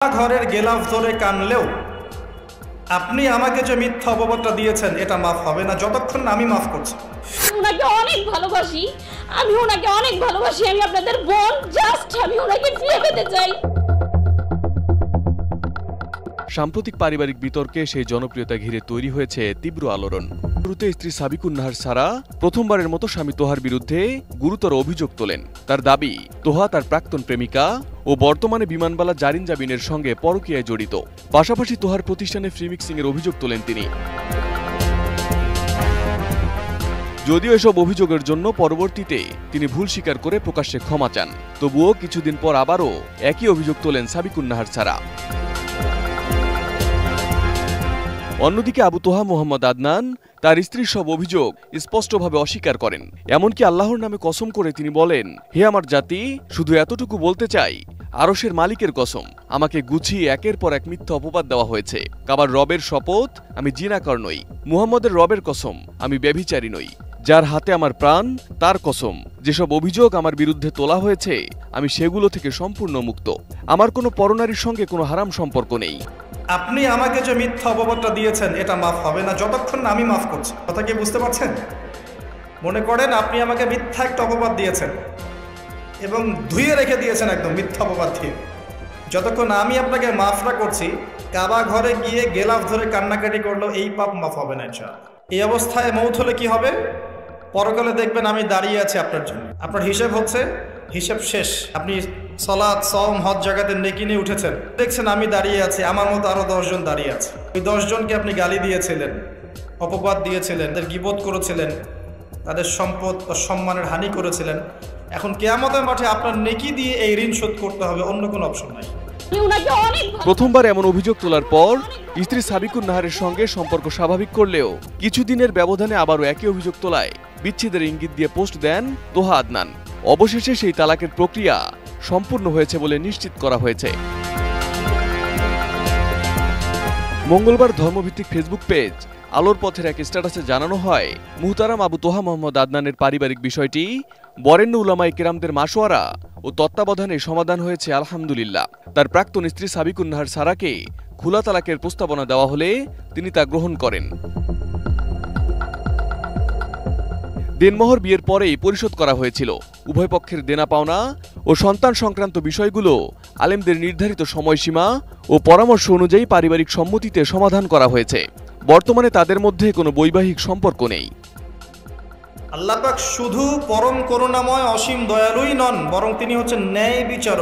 ঘরের গেলাফ ধরে কানলেও আপনি আমাকে যে মিথ্যা অপবাদটা দিয়েছেন এটা মাফ হবে না যতক্ষণ না আমি মাফ করছি। ওনাকে অনেক ভালোবাসি, আমি ওনাকে অনেক ভালোবাসি, আমি আপনাদের বোন, জাস্ট আমি ওনাকে ফিরে পেতে চাই। সাম্প্রতিক পারিবারিক বিতর্কে সেই জনপ্রিয়তা ঘিরে তৈরি হয়েছে তীব্র আলোড়ন। শুরুতে স্ত্রী সাবিকুন নাহার সারা প্রথমবারের মতো স্বামী তোহার বিরুদ্ধে গুরুতর অভিযোগ তোলেন। তার দাবি, তোহা তার প্রাক্তন প্রেমিকা ও বর্তমানে বিমানবালা জারিন জাবিনের সঙ্গে পরকীয়ায় জড়িত। পাশাপাশি তোহার প্রতিষ্ঠানে ফ্রি মিক্সিংয়ের অভিযোগ তোলেন তিনি। যদিও এসব অভিযোগের জন্য পরবর্তীতে তিনি ভুল স্বীকার করে প্রকাশ্যে ক্ষমা চান, তবুও কিছুদিন পর আবারও একই অভিযোগ তোলেন সাবিকুন নাহার সারা। অন্যদিকে আবু তোহা মোহাম্মদ আদনান তার স্ত্রীর সব অভিযোগ স্পষ্টভাবে অস্বীকার করেন। এমনকি আল্লাহর নামে কসম করে তিনি বলেন, হে আমার জাতি, শুধু এতটুকু বলতে চাই, আরশের মালিকের কসম, আমাকে গুছিয়ে একের পর এক মিথ্যা অপবাদ দেওয়া হয়েছে। কাবার রবের শপথ, আমি জিনাকার নই। মুহাম্মদের রবের কসম, আমি ব্যভিচারী নই। যার হাতে আমার প্রাণ, তার কসম, যেসব অভিযোগ আমার বিরুদ্ধে তোলা হয়েছে আমি সেগুলো থেকে সম্পূর্ণ মুক্ত। আমার কোনো পরনারীর সঙ্গে কোনো হারাম সম্পর্ক নেই। আপনি আমাকে যে মিথ্যা অপবাদটা দিয়েছেন এটা মাফ হবে না যতক্ষণ না আমি মাফ করছি। কথা কি বুঝতে পারছেন? মনে করেন আপনি আমাকে মিথ্যা একটা অপবাদ দিয়েছেন এবং ধুয়ে রেখে দিয়েছেন একদম মিথ্যা অপবাদ দিয়ে। যতক্ষণ আমি আপনাকে মাফ না করছি, কাবা ঘরে গিয়ে গেলাফ ধরে কান্নাকাটি করলেও এই পাপ মাফ হবে না ইনশাআল্লাহ। এই অবস্থায় মৌত হলে কি হবে? পরকালে দেখবেন আমি দাঁড়িয়ে আছি আপনার জন্য। আপনার হিসেব হচ্ছে, হিসেব শেষ। আপনি সালাত, সওম, হজ জাকাতের নেকি নিয়ে উঠেছেন, দেখছেন আমি দাঁড়িয়ে আছি, আমার মতো আরো 10 জন দাঁড়িয়ে আছে। ওই 10 জনকে আপনি গালি দিয়েছিলেন, অপবাদ দিয়েছিলেন, তাদের গীবত করেছিলেন, তাদের সম্পদ ও সম্মানের হানি করেছিলেন। এখন কিয়ামতের মাঠে আপনার নেকি দিয়ে এই ঋণ শোধ করতে হবে, অন্য কোনো অপশন নাই। প্রথমবার এমন অভিযোগ তোলার পর স্ত্রী সাবিকুন নাহারের সঙ্গে সম্পর্ক স্বাভাবিক করলেও কিছুদিনের ব্যবধানে আবারও একই অভিযোগ তোলায় বিচ্ছেদের ইঙ্গিত দিয়ে পোস্ট দেন তোহা আদনান। অবশেষে সেই তালাকের প্রক্রিয়া সম্পূর্ণ হয়েছে বলে নিশ্চিত করা হয়েছে। মঙ্গলবার ধর্মভিত্তিক ফেসবুক পেজ আলোর পথের এক স্ট্যাটাসে জানানো হয়, মুহতারাম আবু তোহা মোহাম্মদ আদনানের পারিবারিক বিষয়টি বরেণ্য উলামায়ে কেরামদের মাশওয়ারা ও তত্ত্বাবধানে সমাধান হয়েছে আলহামদুলিল্লাহ। তার প্রাক্তন স্ত্রী সাবিকুন নাহার সারাকে খোলা তালাকের প্রস্তাবনা দেওয়া হলে তিনি তা গ্রহণ করেন। দেনমোহর বিয়ের পরেই পরিশোধ করা হয়েছিল। উভয় পক্ষের দেনা পাওনা ও সন্তান সংক্রান্ত বিষয়গুলো আলেমদের নির্ধারিত সময়সীমা ও পরামর্শ অনুযায়ী পারিবারিক সম্মতিতে সমাধান করা হয়েছে। বর্তমানে তাদের মধ্যে কোনো বৈবাহিক সম্পর্ক নেই। আল্লাহ পাক শুধু পরম করুণাময়, অসীম দয়ালুই নন, বরং তিনি হচ্ছেন ন্যায় বিচারক।